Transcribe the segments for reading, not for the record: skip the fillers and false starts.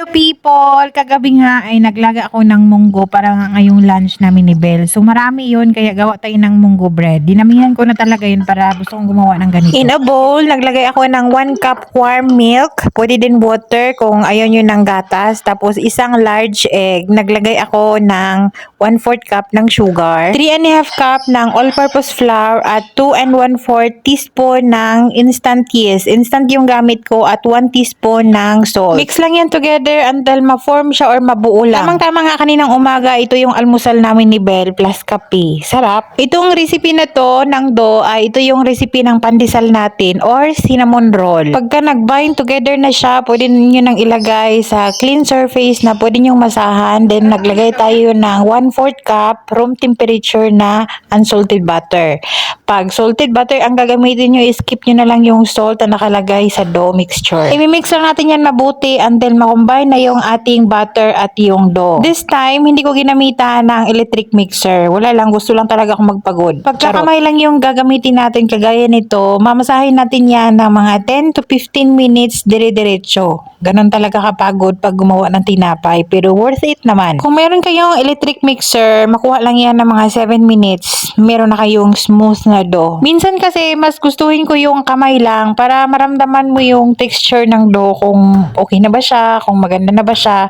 People, kagabi nga ay naglaga ako ng munggo para nga ngayong lunch namin ni Belle. So marami yun, kaya gawa tayo ng munggo bread. Dinamihan ko na talaga yun para gusto kong gumawa ng ganito. In a bowl, naglagay ako ng 1 cup warm milk. Pwede din water kung ayaw nyo ng gatas. Tapos isang large egg. Naglagay ako ng 1/4 cup ng sugar. 3½ cup ng all-purpose flour at 2 1/4 teaspoon ng instant yeast. Instant yung gamit ko at 1 teaspoon ng salt. Mix lang yan together until ma-form siya or mabuo lang. Tamang-tama nga kaninang umaga, ito yung almusal namin ni Belle plus kape. Sarap. Itong recipe na to ng dough ay ito yung recipe ng pandesal natin or cinnamon roll. Pagka nag-bind together na siya, pwede niyo nang ilagay sa clean surface na pwede niyong masahan. Then naglagay tayo ng 1/4 cup room temperature na unsalted butter. Pag salted butter ang gagamitin nyo, skip nyo na lang yung salt na nakalagay sa dough mixture. I-mix lang natin yan mabuti until makombine na yung ating butter at yung dough. This time, hindi ko ginamitan ng electric mixer. Wala lang, gusto lang talaga akong magpagod. Pagkakamay lang yung gagamitin natin kagaya nito, mamasahin natin yan ng mga 10 to 15 minutes dire-diretso. Ganon talaga kapagod pag gumawa ng tinapay, pero worth it naman. Kung meron kayong electric mixer, makuha lang yan ng mga 7 minutes. Meron na kayong smooth na dough. Minsan kasi mas gustuhin ko yung kamay lang para maramdaman mo yung texture ng dough kung okay na ba siya, kung maganda na ba siya.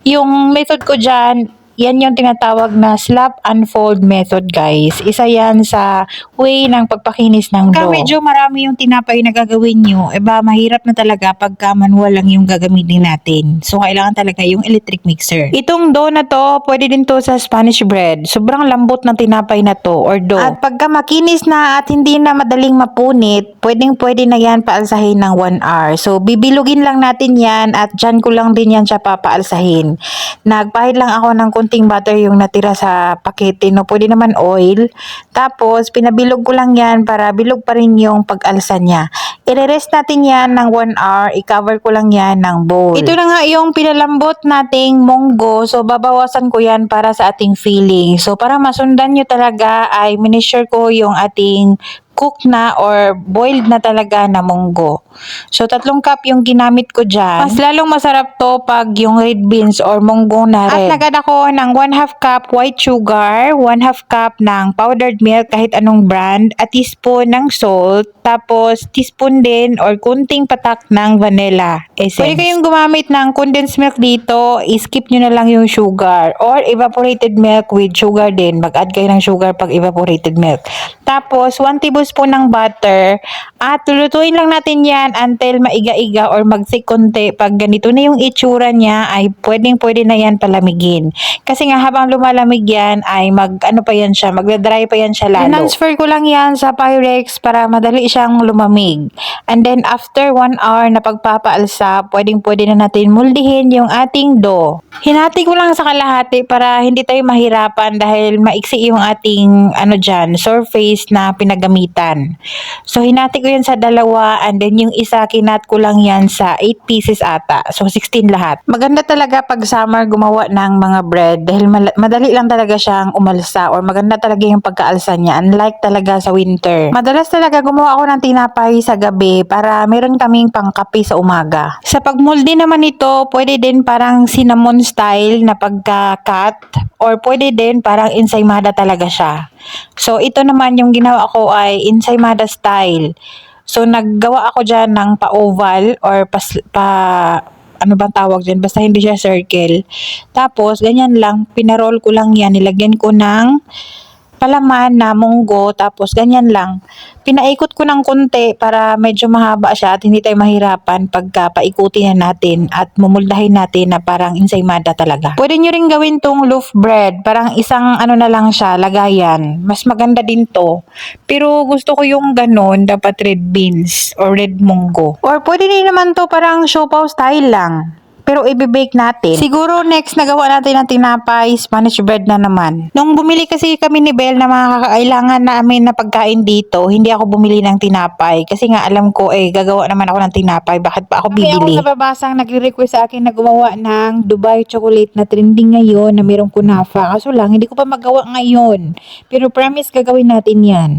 Yung method ko dyan, yan yung tinatawag na slap and fold method, guys. Isa yan sa way ng pagpakinis ng dough. Medyo marami yung tinapay na gagawin nyo, mahirap na talaga pagka manual lang yung gagamitin natin. So, kailangan talaga yung electric mixer. Itong dough na to, pwede din to sa Spanish bread. Sobrang lambot ng tinapay na to or dough. At pagka makinis na at hindi na madaling mapunit, pwede na yan paalsahin ng 1 hour. So, bibilugin lang natin yan at dyan ko lang din yan siya papaalsahin. Nagpahid lang ako ng kunting butter yung natira sa pakete, no? Pwede naman oil. Tapos, pinabilog ko lang yan para bilog pa rin yung pag-alsa niya. I-rest natin yan ng 1 hour. I-cover ko lang yan ng bowl. Ito na nga yung pinalambot nating munggo. So, babawasan ko yan para sa ating filling. So, para masundan nyo talaga ay minisure ko yung ating cook na or boiled na talaga na munggo. So, 3 cup yung ginamit ko dyan. Mas lalong masarap to pag yung red beans or munggo na red. At nagad ako ng 1/2 cup white sugar, 1/2 cup ng powdered milk kahit anong brand, a teaspoon ng salt, tapos teaspoon din or kunting patak ng vanilla essence. Pwede kayong gumamit ng condensed milk dito, skip nyo na lang yung sugar or evaporated milk with sugar din. Mag-add kayo ng sugar pag evaporated milk. Tapos, 1 tablespoon ng butter at lulutuin lang natin yan until maiga-iga or magsik konti. Pag ganito na yung itsura niya ay pwede na yan palamigin. Kasi nga habang lumalamig yan ay magdadry pa yan siya lalo. Transfer ko lang yan sa Pyrex para madali siyang lumamig. And then after 1 hour na pagpapaalsa, pwede na natin muldihin yung ating dough. Hinati ko lang sa kalahati para hindi tayo mahirapan dahil maiksi yung ating surface na pinagamitan. So, hinati ko yan sa 2 and then yung isa kinat ko lang yan sa 8 pieces ata. So, 16 lahat. Maganda talaga pag summer gumawa ng mga bread dahil madali lang talaga siyang umalsa or maganda talaga yung pagkaalsa niya. Unlike talaga sa winter. Madalas talaga gumawa ako ng tinapay sa gabi para meron kaming pangkape sa umaga. Sa pagmuldi naman ito, pwede din parang cinnamon style na pagka-cut or pwede din parang ensaymada talaga siya. So, ito naman yung ginawa ko ay ensaymada style. So, naggawa ako dyan ng pa-oval or ano bang tawag dyan? Basta hindi siya circle. Tapos, ganyan lang. Pinaroll ko lang yan. Nilagyan ko ng palaman na munggo. Tapos, ganyan lang. Pinaikot ko ng konti para medyo mahaba siya at hindi tayo mahirapan pagka paikutin na natin at mumuldahin natin na parang ensaymada talaga. Pwede nyo rin gawin tong loaf bread. Parang isang na lang siya, lagayan. Mas maganda din to. Pero gusto ko yung ganon, dapat red beans or red munggo. Or pwede din naman to parang siopaw style lang. Pero i-bake natin. Siguro next nagawa natin ng tinapay, Spanish bread na naman. Nung bumili kasi kami ni Belle na mga kakailangan namin na pagkain dito, hindi ako bumili ng tinapay. Kasi nga alam ko gagawa naman ako ng tinapay. Bakit pa ako bibili? Kaya ako nababasang nagre-request sa akin na gumawa ng Dubai chocolate na trending ngayon na mayroong kunafa. Kaso lang, hindi ko pa magawa ngayon. Pero promise gagawin natin yan.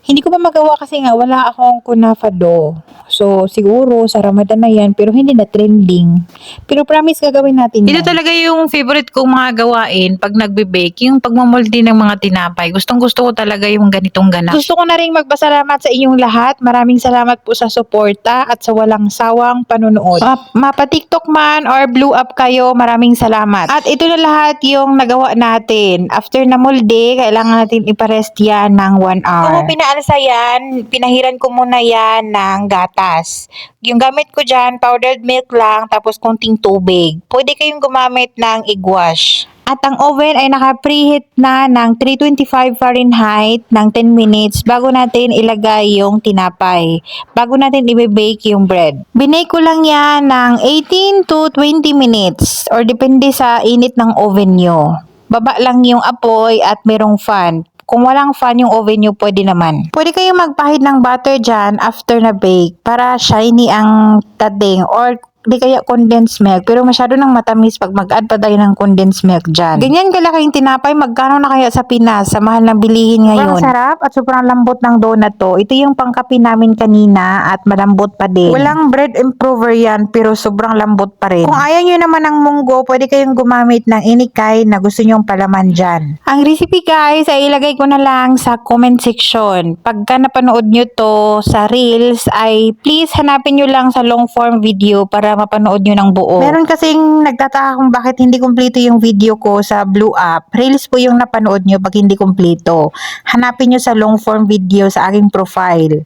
Hindi ko pa magawa kasi nga wala akong kunafa dough. So siguro sa Ramadan na yan pero hindi na trending. Pero promise gagawin natin Ito talaga yung favorite kong mga gawain pag nagbe-bake, yung pagmamolde ng mga tinapay. Gustong-gusto ko talaga yung ganitong ganap. Gusto ko na rin magpasalamat sa inyong lahat. Maraming salamat po sa suporta at sa walang sawang panunood. Mapa-TikTok man or blew up kayo, maraming salamat. At ito na lahat yung nagawa natin. After na molde, kailangan natin iparest yan ng 1 hour. Kung pinaalsa yan, pinahiran ko muna yan ng gatas. Yung gamit ko dyan, powdered milk lang, tapos konting tubig. Pwede kayong gumamit ng egg wash. At ang oven ay naka-preheat na ng 325 Fahrenheit ng 10 minutes bago natin ilagay yung tinapay. Bago natin i-bake yung bread. Binake ko lang yan ng 18 to 20 minutes or depende sa init ng oven nyo. Baba lang yung apoy at merong fan. Kung walang fan yung oven nyo, pwede naman. Pwede kayong magpahid ng butter dyan after na bake para shiny ang dating or di kaya condensed milk. Pero masyado nang matamis pag mag-add pa tayo ng condensed milk dyan. Ganyan kalaking tinapay, magkano na kaya sa Pinas sa mahal ng bilihin ngayon? Sobrang sarap at sobrang lambot ng donut to. Ito yung pangkape namin kanina at malambot pa din. Walang bread improver yan pero sobrang lambot pa rin. Kung ayaw nyo naman ng munggo, pwede kayong gumamit ng inikay na gusto nyong palaman dyan. Ang recipe guys ay ilagay ko na lang sa comment section. Pagka napanood nyo to sa Reels ay please hanapin nyo lang sa long form video para mapanood nyo ng buo. Meron kasing nagtataka kung bakit hindi kumpleto yung video ko sa Blue App. Reels po yung napanood nyo pag hindi kumpleto. Hanapin nyo sa long form video sa aking profile.